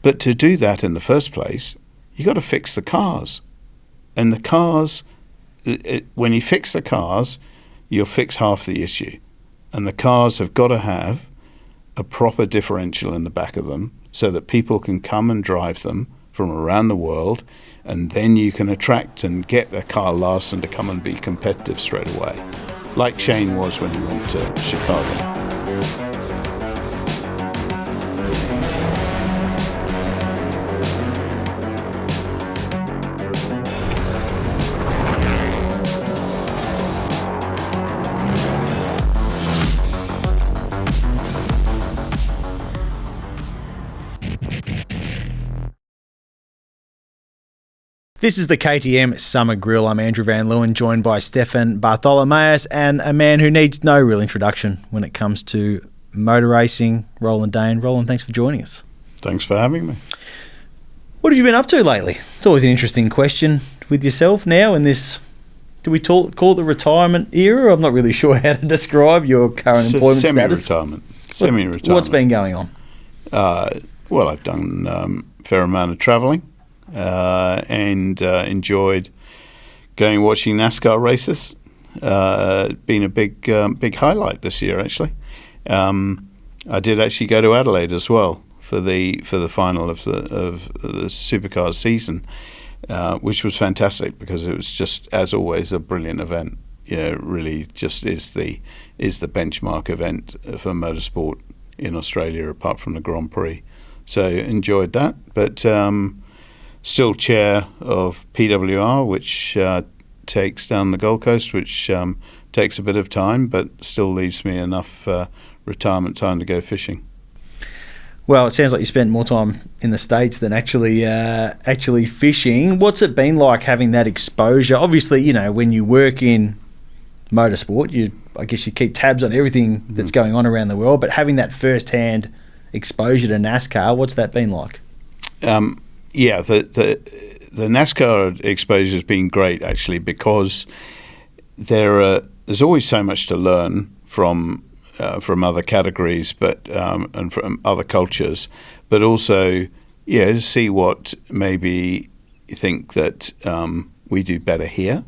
But to do that in the first place, you got to fix the cars. And the cars, when you fix the cars, you'll fix half the issue. And the cars have got to have a proper differential in the back of them so that people can come and drive them from around the world, and then you can attract and get a Kyle Larson to come and be competitive straight away, like Shane was when he went to Chicago. This is the KTM Summer Grill. I'm Andrew Van Leeuwen, joined by Stefan Bartholomaeus, and a man who needs no real introduction when it comes to motor racing, Roland Dane. Roland, thanks for joining us. Thanks for having me. What have you been up to lately? It's always an interesting question with yourself now in this, do we call it the retirement era? I'm not really sure how to describe your current employment status. Semi-retirement. What's been going on? Well, I've done a fair amount of travelling. And enjoyed going watching NASCAR races. Been a big highlight this year, actually. I did actually go to Adelaide as well for the final of the Supercars season, which was fantastic because it was just, as always, a brilliant event. Yeah, really just is the benchmark event for motorsport in Australia, apart from the Grand Prix. So enjoyed that, but. Still chair of PWR, which takes down the Gold Coast, which takes a bit of time, but still leaves me enough retirement time to go fishing. Well, it sounds like you spent more time in the States than actually fishing. What's it been like having that exposure? Obviously, you know, when you work in motorsport, I guess you keep tabs on everything that's going on around the world, but having that first-hand exposure to NASCAR, what's that been like? Yeah, the NASCAR exposure has been great, actually, because there's always so much to learn from other categories, and from other cultures, but also to see what maybe you think that we do better here,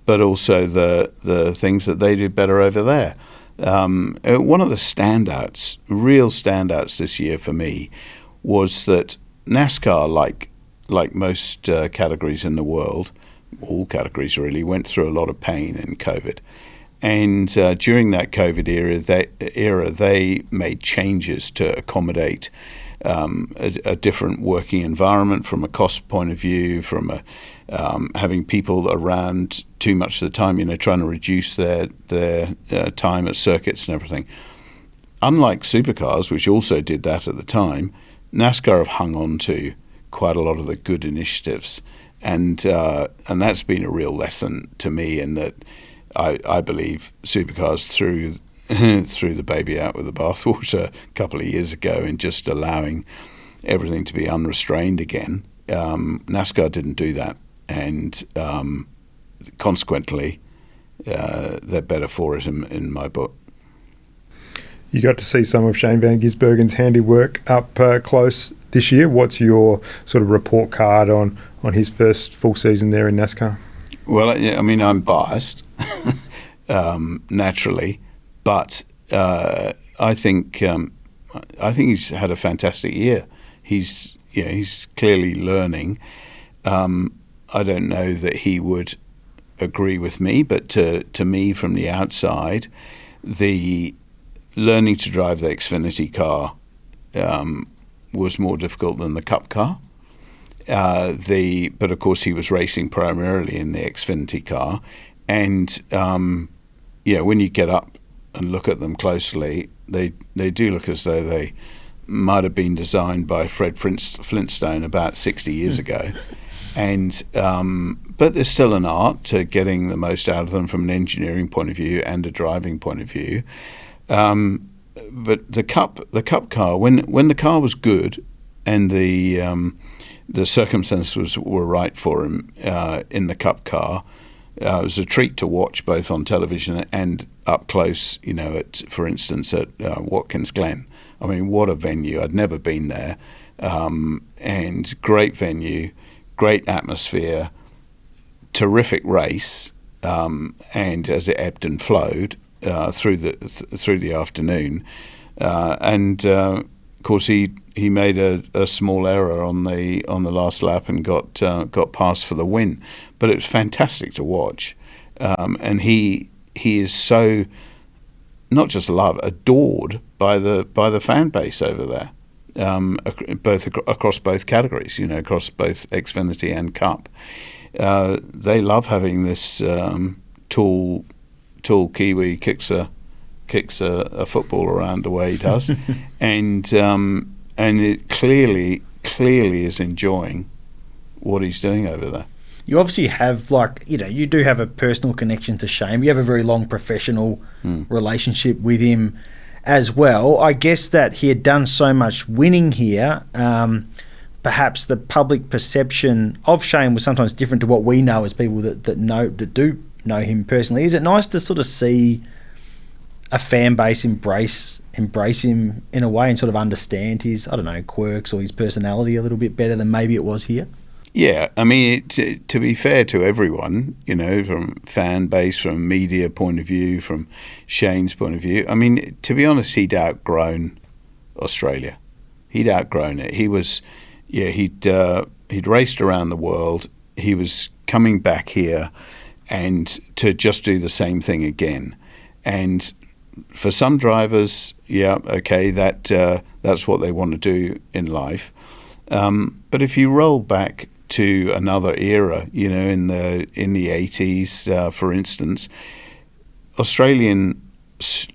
but also the things that they do better over there. One of the real standouts this year for me, was that NASCAR, like most categories in the world, all categories really, went through a lot of pain in COVID. And during that COVID era, they made changes to accommodate a different working environment from a cost point of view, from having people around too much of the time, trying to reduce their time at circuits and everything. Unlike Supercars, which also did that at the time, NASCAR have hung on to quite a lot of the good initiatives, and that's been a real lesson to me in that I believe Supercars threw the baby out with the bathwater a couple of years ago in just allowing everything to be unrestrained again. NASCAR didn't do that, and consequently they're better for it in my book. You got to see some of Shane van Gisbergen's handiwork up close this year. What's your sort of report card on his first full season there in NASCAR? Well, I mean, I'm biased, naturally, but I think he's had a fantastic year. He's clearly learning. I don't know that he would agree with me, but to me, from the outside, the learning to drive the Xfinity car was more difficult than the Cup car. But of course he was racing primarily in the Xfinity car, and when you get up and look at them closely, they do look as though they might have been designed by Fred Flintstone about 60 years ago. And but there's still an art to getting the most out of them from an engineering point of view and a driving point of view. But the Cup car, when the car was good and the circumstances were right for him in the Cup car, it was a treat to watch both on television and up close. For instance, at Watkins Glen. I mean, what a venue! I'd never been there. and great venue, great atmosphere, terrific race, and as it ebbed and flowed through the afternoon, and of course he made a small error on the last lap and got past for the win, but it was fantastic to watch, and he is so not just loved, adored by the fan base over there, across both categories, across both Xfinity and Cup. They love having this tall Kiwi kicks a football around the way he does, and it clearly is enjoying what he's doing over there. You obviously have, you do have a personal connection to Shane. You have a very long professional relationship with him as well. I guess that he had done so much winning here. Perhaps the public perception of Shane was sometimes different to what we know as people that do know him personally. Is it nice to sort of see a fan base embrace him in a way and sort of understand his, quirks or his personality a little bit better than maybe it was here? Yeah, I mean, to be fair to everyone, from fan base, from media point of view, from Shane's point of view, I mean, to be honest, he'd outgrown Australia. He'd outgrown it. He was, he'd raced around the world. He was coming back here and to just do the same thing again. And for some drivers, that's what they want to do in life. But if you roll back to another era, in the 80s, for instance, Australian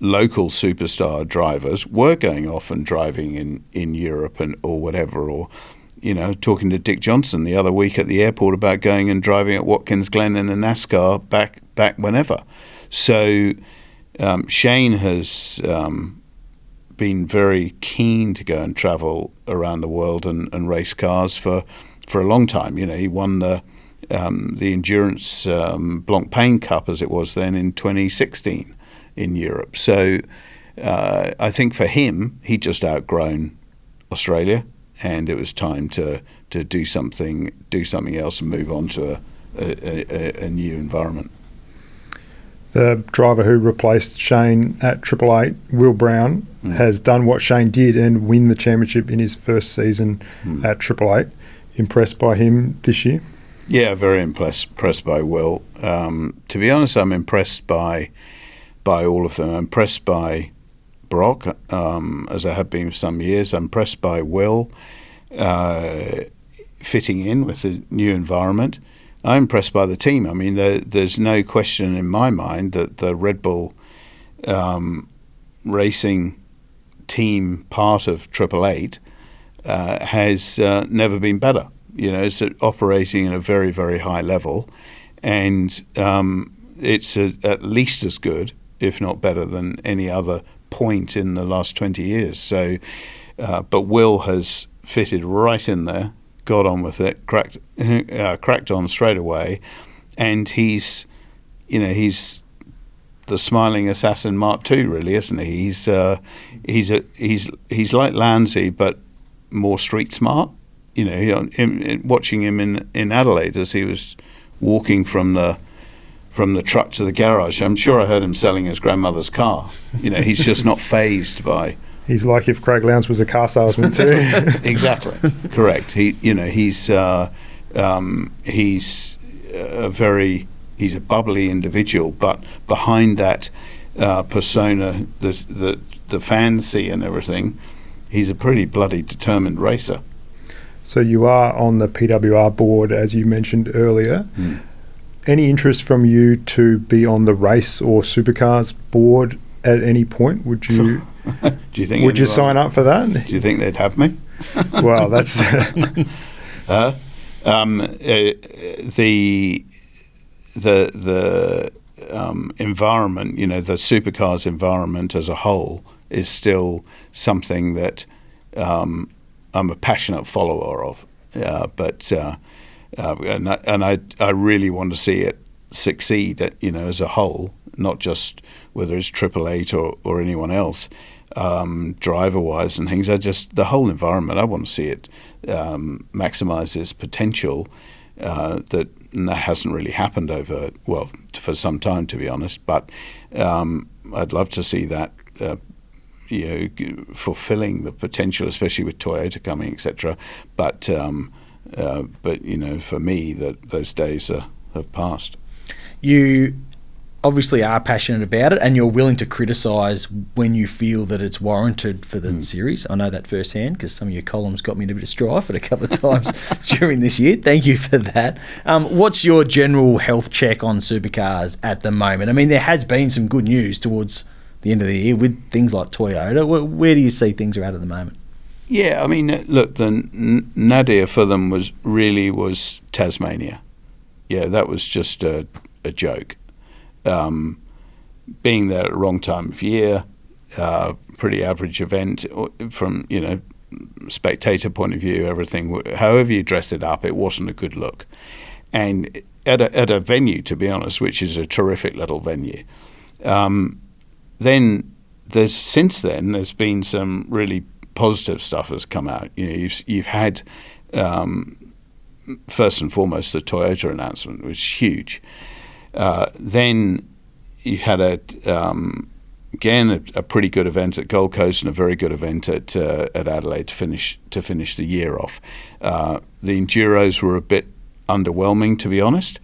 local superstar drivers were going off and driving in Europe or whatever, or talking to Dick Johnson the other week at the airport about going and driving at Watkins Glen in a NASCAR back whenever. So Shane has been very keen to go and travel around the world and race cars for a long time. He won the Endurance Blancpain Cup, as it was then, in 2016 in Europe. So I think for him, he'd just outgrown Australia, and it was time to do something else and move on to a new environment. The driver who replaced Shane at Triple Eight, Will Brown, has done what Shane did and win the championship in his first season at Triple Eight. Impressed by him this year? Yeah, very impressed by Will. To be honest, I'm impressed by all of them. I'm impressed by Brock, as I have been for some years. I'm impressed by Will fitting in with the new environment. I'm impressed by the team. I mean, there's no question in my mind that the Red Bull racing team part of Triple Eight has never been better. It's operating at a very, very high level, and it's at least as good, if not better, than any other point in the last 20 years. So, but Will has fitted right in there, got on with it, cracked on straight away, and he's the smiling assassin Mark II, really, isn't he? He's like Lanzi, but more street smart. Watching him in Adelaide as he was walking from the truck to the garage, I'm sure I heard him selling his grandmother's car. He's just not fazed by. He's like if Craig Lowndes was a car salesman too. Exactly, correct. He's a bubbly individual, but behind that persona, the fans see and everything, he's a pretty bloody determined racer. So you are on the PWR board, as you mentioned earlier. Any interest from you to be on the race or Supercars board at any point? Would you? Do you think? Would you sign up for that? Do you think they'd have me? Well, that's the environment. The Supercars environment as a whole is still something that I'm a passionate follower of. And I really want to see it succeed, as a whole, not just whether it's Triple Eight or anyone else. driver-wise and things. The whole environment, I want to see it maximise its potential. That hasn't really happened for some time, to be honest. But I'd love to see that fulfilling the potential, especially with Toyota coming, etc. But for me, those days have passed. You obviously are passionate about it, and you're willing to criticise when you feel that it's warranted for the series. I know that firsthand because some of your columns got me in a bit of strife at a couple of times during this year. Thank you for that. What's your general health check on supercars at the moment? I mean, there has been some good news towards the end of the year with things like Toyota. Where do you see things are at the moment? Yeah, I mean, look, the nadir for them was Tasmania. Yeah, that was just a joke. Being there at the wrong time of year, pretty average event from spectator point of view. Everything, however you dressed it up, it wasn't a good look. And at a venue, to be honest, which is a terrific little venue. Then since then there's been some really positive stuff has come out. You've had first and foremost the Toyota announcement, which is huge. Then you've had a pretty good event at Gold Coast and a very good event at Adelaide to finish the year off. The Enduros were a bit underwhelming, to be honest,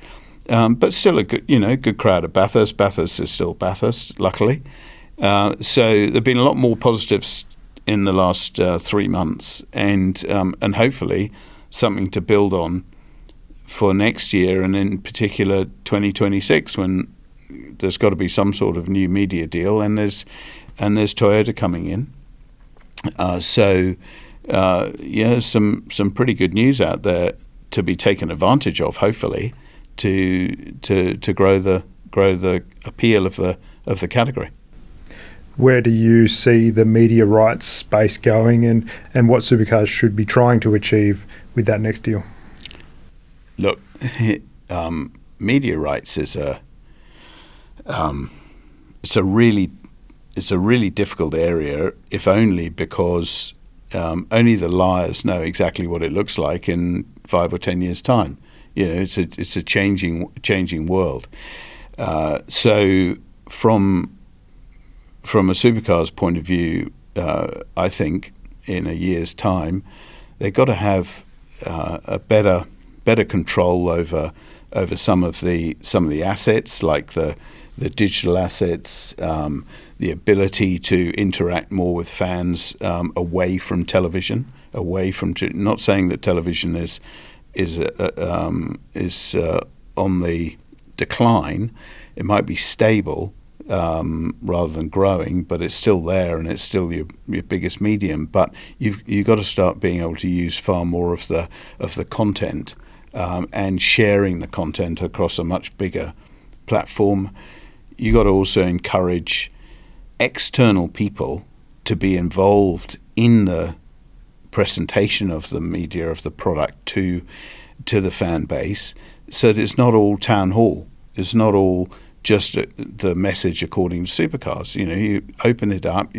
but still a good crowd at Bathurst. Bathurst is still Bathurst, luckily. So there've been a lot more positives in the last 3 months, and hopefully something to build on for next year, and in particular 2026, when there's got to be some sort of new media deal, and there's Toyota coming in. Some pretty good news out there to be taken advantage of, hopefully, to grow the appeal of the category. Where do you see the media rights space going, and what supercars should be trying to achieve with that next deal? Look, media rights is a really difficult area, if only because only the liars know exactly what it looks like in 5 or 10 years' time. It's a changing world. So from a supercars point of view, I think in a year's time they've got to have a better control over some of the assets, like the digital assets, the ability to interact more with fans away from television, not saying that television is on the decline. It might be stable rather than growing, but it's still there, and it's still your biggest medium. But you've got to start being able to use far more of the content and sharing the content across a much bigger platform. You got to also encourage external people to be involved in the presentation of the media, of the product to the fan base, so that it's not all town hall. It's not all just the message according to supercars. You open it up,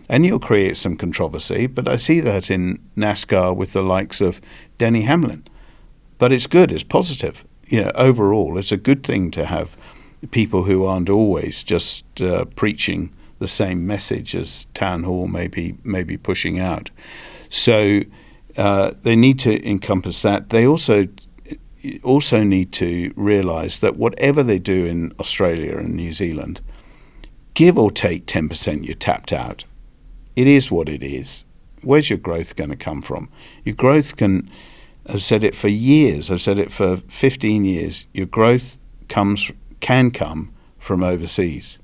and you'll create some controversy. But I see that in NASCAR with the likes of Denny Hamlin. But it's good. It's positive. Overall, it's a good thing to have people who aren't always just preaching the same message as town hall may be pushing out. So they need to encompass that. They also need to realise that whatever they do in Australia and New Zealand, give or take 10%, you're tapped out. It is what it is. Where's your growth going to come from? Your growth I've said it for years, I've said it for 15 years, your growth can come from overseas.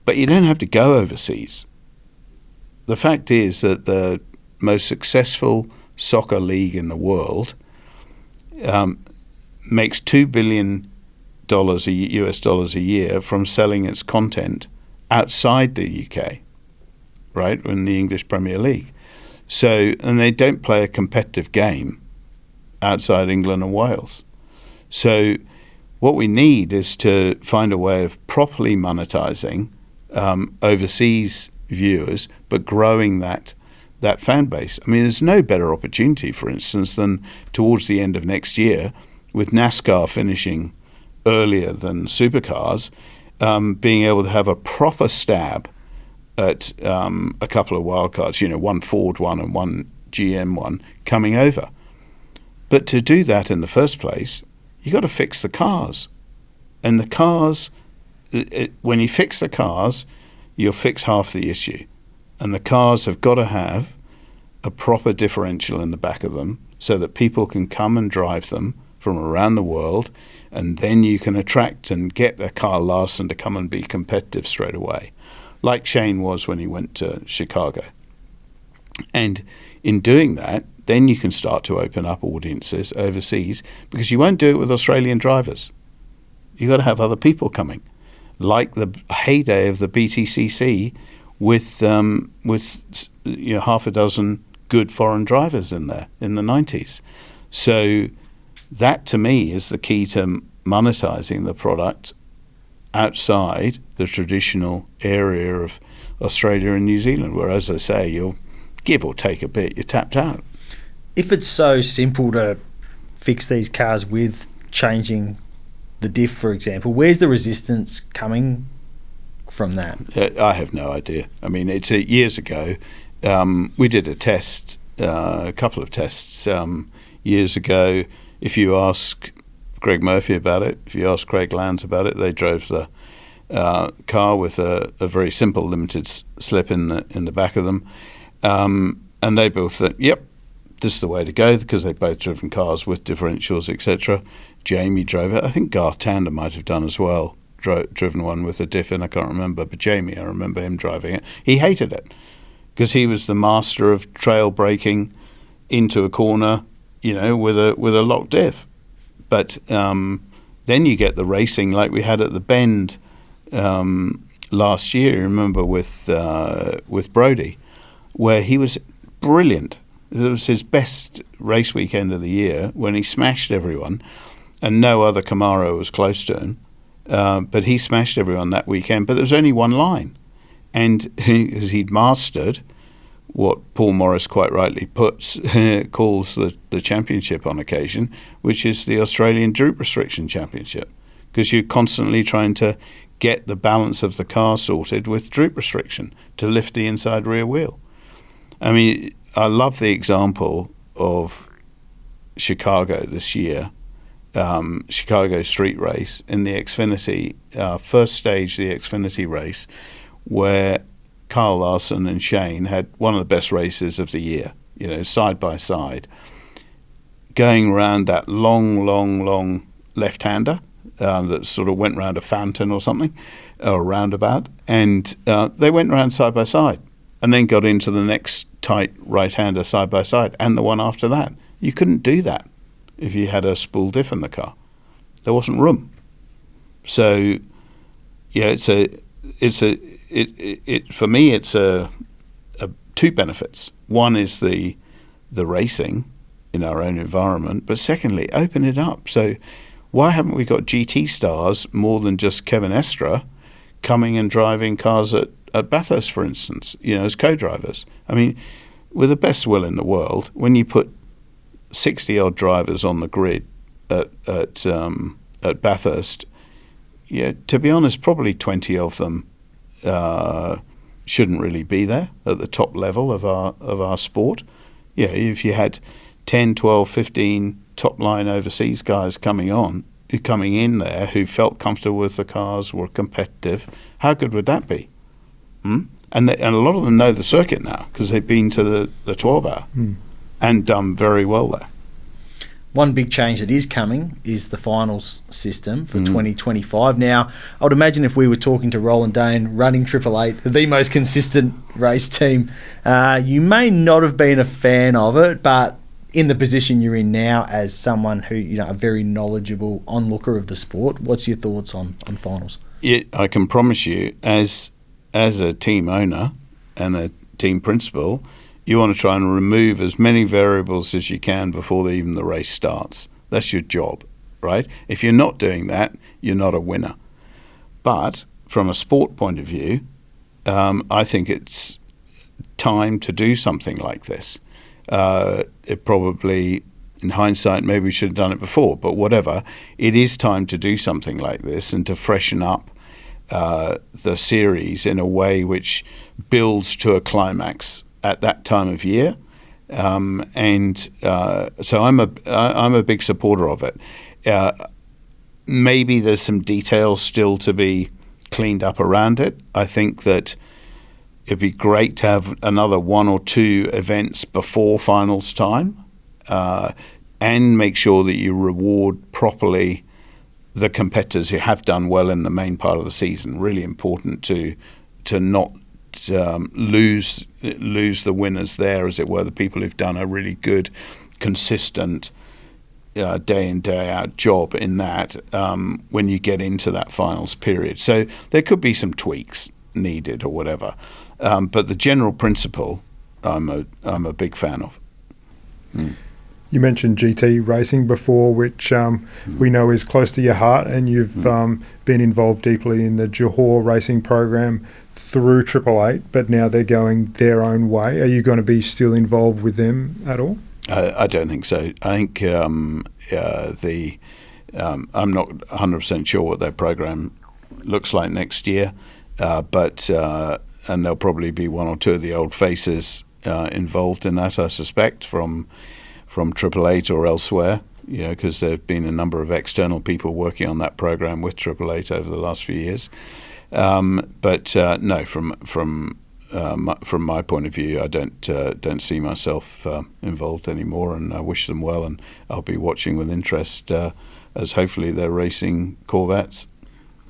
But you don't have to go overseas. The fact is that the most successful soccer league in the world makes $2 billion US dollars a year from selling its content outside the UK, right, in the English Premier League. So, and they don't play a competitive game outside England and Wales. So what we need is to find a way of properly monetizing overseas viewers, but growing that fan base. I mean, there's no better opportunity, for instance, than towards the end of next year, with NASCAR finishing earlier than Supercars, being able to have a proper stab at a couple of wildcards, one Ford one and one GM one coming over. But to do that in the first place, you got to fix the cars. And the cars, when you fix the cars, you'll fix half the issue. And the cars have got to have a proper differential in the back of them so that people can come and drive them from around the world, and then you can attract and get a Kyle Larson to come and be competitive straight away, like Shane was when he went to Chicago. And in doing that, then you can start to open up audiences overseas, because you won't do it with Australian drivers. You've got to have other people coming, like the heyday of the BTCC with half a dozen good foreign drivers in there in the 90s. So that, to me, is the key to monetizing the product outside the traditional area of Australia and New Zealand, where, as I say, you'll give or take a bit, you're tapped out. If it's so simple to fix these cars with changing the diff, for example, where's the resistance coming from that? I have no idea. I mean, it's years ago. We did a test, a couple of tests years ago. If you ask Greg Murphy about it, if you ask Craig Lowndes about it, they drove the car with a very simple limited slip in the back of them, and they both thought, yep, this is the way to go, because they've both driven cars with differentials, etc. Jamie drove it. I think Garth Tander might have done as well, driven one with a diff in, I can't remember, but Jamie, I remember him driving it. He hated it because he was the master of trail braking into a corner, with a locked diff. But then you get the racing like we had at the Bend last year, remember, with Brody, where he was brilliant. It was his best race weekend of the year when he smashed everyone, and no other Camaro was close to him. But he smashed everyone that weekend. But there was only one line, and as he'd mastered what Paul Morris quite rightly calls the championship on occasion, which is the Australian Droop Restriction Championship, because you're constantly trying to get the balance of the car sorted with droop restriction to lift the inside rear wheel. I mean, I love the example of Chicago this year, Chicago street race in the Xfinity, first stage, the Xfinity race, where Kyle Larson and Shane had one of the best races of the year, side by side, going around that long left-hander that sort of went round a fountain or something, or a roundabout, and they went around side by side, and then got into the next tight right-hander side by side, and the one after that. You couldn't do that if you had a spool diff in the car. There wasn't room. So, yeah, for me, it's two benefits. One is the racing in our own environment, but secondly, open it up. So why haven't we got GT stars more than just Kevin Estra coming and driving cars at Bathurst, for instance, as co-drivers? I mean, with the best will in the world, when you put 60-odd drivers on the grid at Bathurst, yeah, to be honest, probably 20 of them shouldn't really be there at the top level of our sport. Yeah, if you had 10, 12, 15 top-line overseas guys coming in there who felt comfortable with the cars, were competitive, how good would that be? And a lot of them know the circuit now because they've been to the 12-hour and done very well there. One big change that is coming is the finals system for 2025. Now, I would imagine if we were talking to Roland Dane, running 888, the most consistent race team, you may not have been a fan of it, but in the position you're in now as someone who, a very knowledgeable onlooker of the sport, what's your thoughts on finals? Yeah, I can promise you, as a team owner and a team principal, you want to try and remove as many variables as you can before even the race starts. That's your job, right? If you're not doing that, you're not a winner. But from a sport point of view, I think it's time to do something like this. It probably, in hindsight, maybe we should have done it before, but whatever. It is time to do something like this and to freshen up the series in a way which builds to a climax at that time of year. So I'm a big supporter of it. Maybe there's some details still to be cleaned up around it. I think that it'd be great to have another 1 or 2 events before finals time, and make sure that you reward properly the competitors who have done well in the main part of the season. Really important to not lose the winners there, as it were, the people who've done a really good, consistent, day in, day out job in that, when you get into that finals period. So there could be some tweaks needed or whatever. But the general principle, I'm a big fan of. You mentioned GT racing before, which we know is close to your heart, and you've been involved deeply in the Johor racing program through Triple Eight, but now they're going their own way. Are you going to be still involved with them at all? I don't think so. I think I'm not 100% sure what their program looks like next year, but and there'll probably be 1 or 2 of the old faces involved in that, I suspect, from Triple Eight or elsewhere, because there have been a number of external people working on that program with Triple Eight over the last few years. But no, from my point of view, I don't see myself involved anymore, and I wish them well, and I'll be watching with interest as hopefully they're racing Corvettes.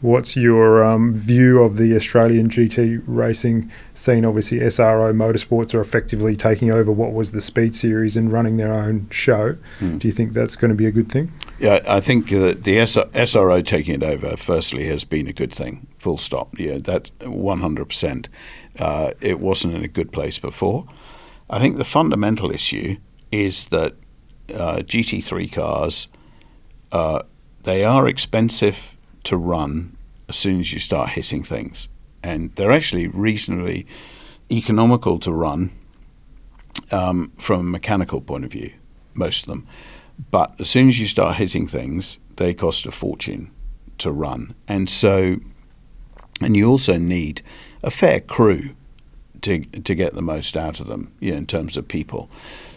What's your view of the Australian GT racing scene? Obviously, SRO Motorsports are effectively taking over what was the Speed Series and running their own show. Do you think that's going to be a good thing? Yeah, I think that the SRO taking it over, firstly, has been a good thing, full stop. Yeah, that's 100%. It wasn't in a good place before. I think the fundamental issue is that GT3 cars, they are expensive to run as soon as you start hitting things, and they're actually reasonably economical to run from a mechanical point of view, most of them, but as soon as you start hitting things, they cost a fortune to run. And you also need a fair crew to get the most out of them, in terms of people.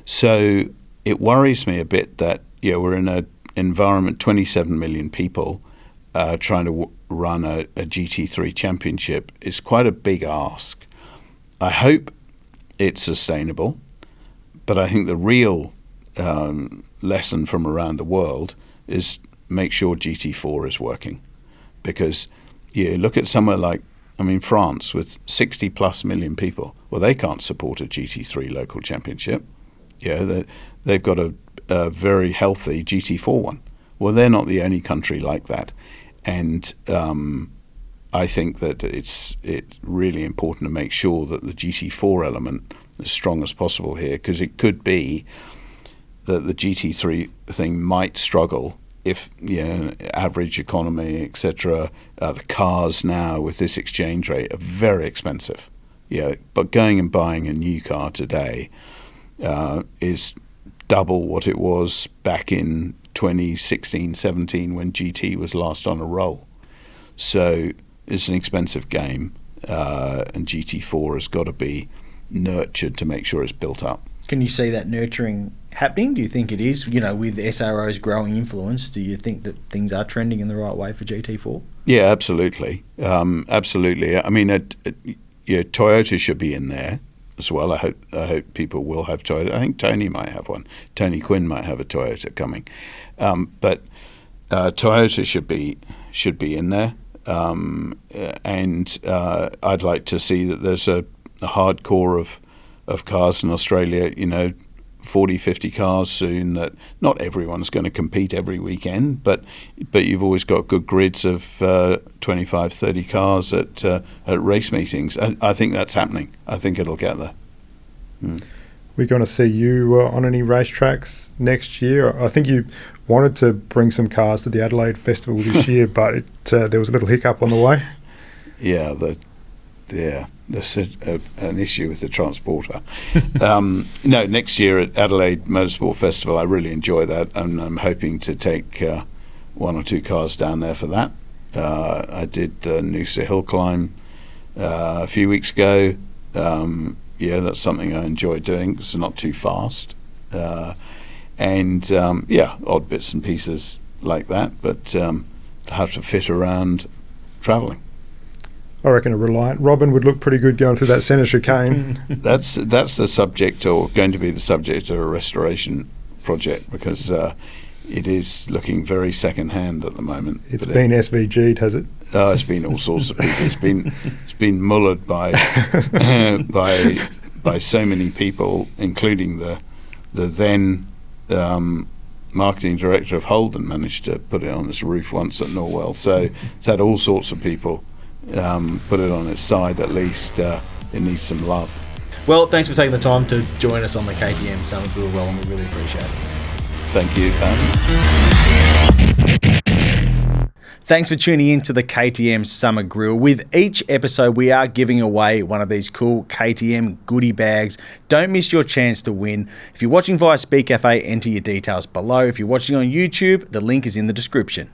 So it worries me a bit that we're in an environment, 27 million people trying to run a GT3 championship is quite a big ask. I hope it's sustainable, but I think the real lesson from around the world is make sure GT4 is working, because you look at somewhere like, France with 60 plus million people. Well, they can't support a GT3 local championship. They've got a very healthy GT4 one. Well, they're not the only country like that. And I think that it's really important to make sure that the GT4 element is as strong as possible here, because it could be that the GT3 thing might struggle if average economy, etc. The cars now with this exchange rate are very expensive. But going and buying a new car today is double what it was back in 2016-17 when GT was last on a roll. So it's an expensive game, and GT4 has got to be nurtured to make sure it's built up. Can you see that nurturing happening? Do you think it is? With SRO's growing influence, do you think that things are trending in the right way for GT4? Yeah, absolutely. Absolutely. Toyota should be in there as well. I hope people will have Toyota. I think Tony might have one. Tony Quinn might have a Toyota coming. But Toyota should be in there. And I'd like to see that there's a hardcore of cars in Australia, 40, 50 cars soon, that not everyone's going to compete every weekend, but you've always got good grids of 25, 30 cars at race meetings. I think that's happening. I think it'll get there. We're going to see you on any racetracks next year. I think you wanted to bring some cars to the Adelaide Festival this year, but there was a little hiccup on the way. there's an issue with the transporter. No, next year at Adelaide Motorsport Festival, I really enjoy that, and I'm hoping to take 1 or 2 cars down there for that. I did the Noosa Hill Climb a few weeks ago. That's something I enjoy doing. It's not too fast. Odd bits and pieces like that, but have to fit around travelling. I reckon a Reliant Robin would look pretty good going through that centre chicane. That's the subject, or going to be the subject of a restoration project, because it is looking very second-hand at the moment. It's been SVG'd, has it? It's been all sorts of people. It's been mullered by by so many people, including the then marketing director of Holden managed to put it on its roof once at Norwell. So it's had all sorts of people put it on its side. At least it needs some love. Well, thanks for taking the time to join us on the KTM Summer Grill, Roland. We really appreciate it. Thank you. Thanks for tuning in to the KTM Summer Grill. With each episode, we are giving away one of these cool KTM goodie bags. Don't miss your chance to win. If you're watching via Speed Cafe, enter your details below. If you're watching on YouTube, the link is in the description.